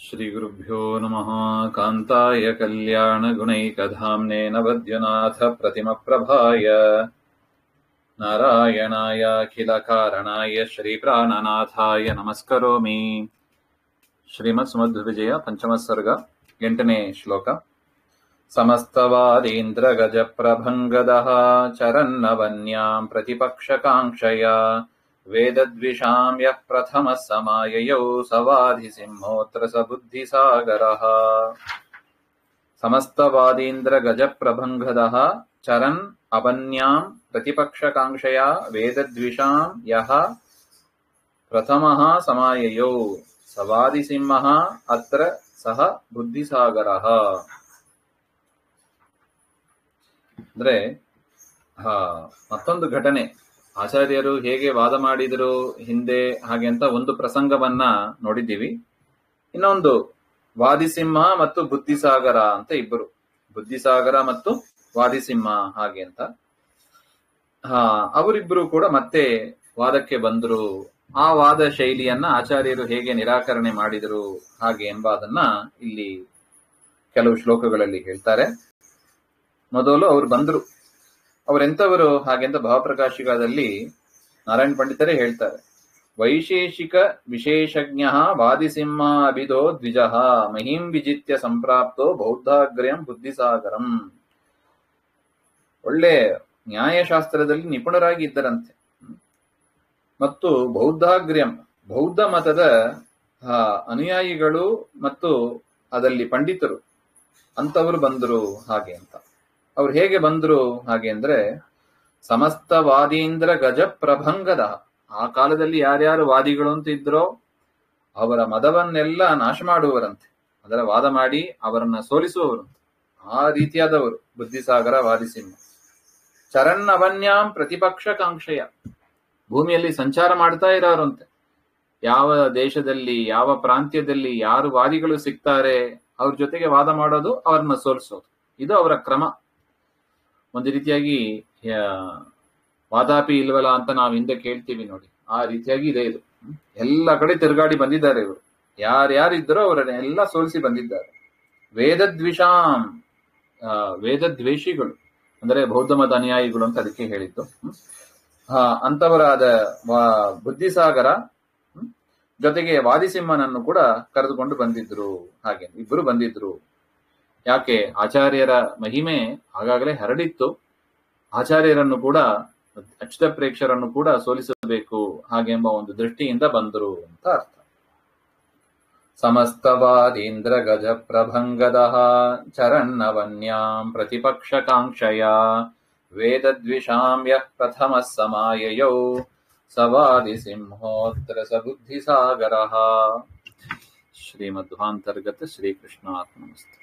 ಶ್ರೀಗುರುಭ್ಯೋ ನಮಃ. ಕಾಂತಾಯ ಕಲ್ಯಾಣಗುಣೈಕಧಾಮ್ನೇ ನವದ್ಯುನಾಥ ಪ್ರತಿಮಪ್ರಭಾಯ ನಾರಾಯಣಾಯ ಅಖಿಲಕಾರಣಾಯ ಶ್ರೀಪ್ರಾಣನಾಥಾಯ ನಮಸ್ಕರೋಮಿ. ಶ್ರೀಮತ್ ಸುಮಧ್ವಿಜಯ ಪಂಚಮ ಸರ್ಗ 8ನೇ ಶ್ಲೋಕ. ಸಮಸ್ತವಾದೀಂದ್ರ ಗಜ ಪ್ರಭಂಗದಃ ಚರನ್ನವನ್ಯಾಂ ಪ್ರತಿಪಕ್ಷಕಾಂಕ್ಷಯ ವೇದದ್ವಿಷಾಂ ಯಃ ಪ್ರಥಮಃ ಸಮಾಯಯೌ ಸವಾಧಿಸಿಂಹೋತ್ರ ಸ ಬುದ್ಧಿಸಾಗರಃ. ಸಮಸ್ತವಾದೀಂದ್ರ ಗಜ ಪ್ರಭಂಗದಃ ಚರನ್ ಅವನ್ಯಾಂ ಪ್ರತಿಪಕ್ಷಕಾಂಕ್ಷಯ ವೇದದ್ವಿಷಾಂ ಯಃ ಪ್ರಥಮಃ ಸಮಾಯಯೌ ಸವಾದಿಸಿಂಹಃ ಅತ್ರ ಸಹ ಬುದ್ಧಿಸಾಗರಃ. ಅಂದ್ರೆ ಮತ್ತೊಂದು ಘಟನೆ, ಆಚಾರ್ಯರು ಹೇಗೆ ವಾದ ಮಾಡಿದ್ರು ಹಿಂದೆ ಹಾಗೆ ಅಂತ ಒಂದು ಪ್ರಸಂಗವನ್ನ ನೋಡಿದ್ದೀವಿ. ಇನ್ನೊಂದು ವಾದಿಸಿಂಹ ಮತ್ತು ಬುದ್ಧಿಸಾಗರ ಅಂತ ಇಬ್ಬರು, ಬುದ್ಧಿಸಾಗರ ಮತ್ತು ವಾದಿಸಿಂಹ ಹಾಗೆ ಅಂತ ಅವರಿಬ್ಬರು ಕೂಡ ಮತ್ತೆ ವಾದಕ್ಕೆ ಬಂದ್ರು. ಆ ವಾದ ಶೈಲಿಯನ್ನ ಆಚಾರ್ಯರು ಹೇಗೆ ನಿರಾಕರಣೆ ಮಾಡಿದರು ಹಾಗೆ ಎಂಬುದನ್ನ ಇಲ್ಲಿ ಕೆಲವು ಶ್ಲೋಕಗಳಲ್ಲಿ ಹೇಳ್ತಾರೆ. ಮೊದಲು ಅವರು ಬಂದ್ರು, ಅವರೆಂತವರು ಹಾಗೆಂತ ಭಾವಪ್ರಕಾಶಿಕದಲ್ಲಿ ನಾರಾಯಣ ಪಂಡಿತರೇ ಹೇಳ್ತಾರೆ. ವೈಶೇಷಿಕ ವಿಶೇಷಜ್ಞ ವಾದಿಸಿಂಹ ಅಭಿದೋ ದ್ವಿಜ ಮಹಿಂ ವಿಜಿತ್ಯ ಸಂಪ್ರಾಪ್ತೋ ಬೌದ್ಧಾಗ್ರ್ಯಂ ಬುದ್ಧಿಸಾಗರಂ. ಒಳ್ಳೆ ನ್ಯಾಯಶಾಸ್ತ್ರದಲ್ಲಿ ನಿಪುಣರಾಗಿ ಇದ್ದರಂತೆ ಮತ್ತು ಬೌದ್ಧಾಗ್ರ್ಯಂ ಬೌದ್ಧ ಮತದ ಅನುಯಾಯಿಗಳು ಮತ್ತು ಅದಲ್ಲಿ ಪಂಡಿತರು ಅಂತವರು ಬಂದರು ಹಾಗೆ ಅಂತ. ಅವ್ರು ಹೇಗೆ ಬಂದ್ರು ಹಾಗೆ ಅಂದ್ರೆ ಸಮಸ್ತ ವಾದೀಂದ್ರ ಗಜ ಪ್ರಭಂಗದ, ಆ ಕಾಲದಲ್ಲಿ ಯಾರ್ಯಾರು ವಾದಿಗಳು ಅಂತ ಇದ್ರೋ ಅವರ ಮದವನ್ನೆಲ್ಲ ನಾಶ ಮಾಡುವವರಂತೆ, ಅದರ ವಾದ ಮಾಡಿ ಅವರನ್ನ ಸೋಲಿಸುವವರಂತೆ. ಆ ರೀತಿಯಾದವರು ಬುದ್ಧಿಸಾಗರ ವಾದಿಸಿಂಹ. ಚರನ್ ಅವನ್ಯಾಂ ಪ್ರತಿಪಕ್ಷ ಕಾಂಕ್ಷೆಯ, ಭೂಮಿಯಲ್ಲಿ ಸಂಚಾರ ಮಾಡ್ತಾ ಇರೋರಂತೆ. ಯಾವ ದೇಶದಲ್ಲಿ ಯಾವ ಪ್ರಾಂತ್ಯದಲ್ಲಿ ಯಾರು ವಾದಿಗಳು ಸಿಗ್ತಾರೆ ಅವ್ರ ಜೊತೆಗೆ ವಾದ ಮಾಡೋದು, ಅವ್ರನ್ನ ಸೋಲಿಸೋದು, ಇದು ಅವರ ಕ್ರಮ. ಒಂದು ರೀತಿಯಾಗಿ ವಾದಾಪಿ ಇಲ್ವಲ್ಲ ಅಂತ ನಾವು ಹಿಂದೆ ಕೇಳ್ತೀವಿ ನೋಡಿ, ಆ ರೀತಿಯಾಗಿ ಇದೆ ಇದು. ಎಲ್ಲ ಕಡೆ ತಿರುಗಾಡಿ ಬಂದಿದ್ದಾರೆ ಇವರು, ಯಾರ್ಯಾರಿದ್ದರೋ ಅವರನ್ನೆಲ್ಲ ಸೋಲಿಸಿ ಬಂದಿದ್ದಾರೆ. ವೇದದ್ವಿಷಾಂ, ವೇದದ್ವೇಷಿಗಳು ಅಂದ್ರೆ ಬೌದ್ಧ ಮತ ಅನುಯಾಯಿಗಳು ಅಂತ ಅದಕ್ಕೆ ಹೇಳಿದ್ದು. ಅಂತವರಾದ ಬುದ್ಧಿಸಾಗರ ಜೊತೆಗೆ ವಾದಿಸಿಂಹನನ್ನು ಕೂಡ ಕರೆದುಕೊಂಡು ಬಂದಿದ್ರು. ಹಾಗೆ ಇಬ್ಬರು ಬಂದಿದ್ರು. ಯಾಕೆ? ಆಚಾರ್ಯರ ಮಹಿಮೆ ಆಗಾಗಲೇ ಹರಡಿತ್ತು, ಆಚಾರ್ಯರನ್ನು ಕೂಡ ಅಚ್ಯುತ ಪ್ರೇಕ್ಷರನ್ನು ಕೂಡ ಸೋಲಿಸಬೇಕು ಹಾಗೆಂಬ ಒಂದು ದೃಷ್ಟಿಯಿಂದ ಬಂದರು ಅಂತ ಅರ್ಥ. ಸಮಸ್ತವಾದೀಂದ್ರ ಗಜ ಪ್ರಭಂಗದಃ ಚರನ್ನವನ್ಯಾಂ ಪ್ರತಿಪಕ್ಷಕಾಂಕ್ಷಯ ವೇದದ್ವಿಷಾಂ ಯಃ ಪ್ರಥಮಃ ಸಮಾಯಯೌ ಸವಾದಿಸಿಂಹೋತ್ರ ಸ ಬುದ್ಧಿಸಾಗರಃ. ಶ್ರೀಮಧ್ವಾಂತರ್ಗತ ಶ್ರೀಕೃಷ್ಣಾರ್ಪಣಮಸ್ತು.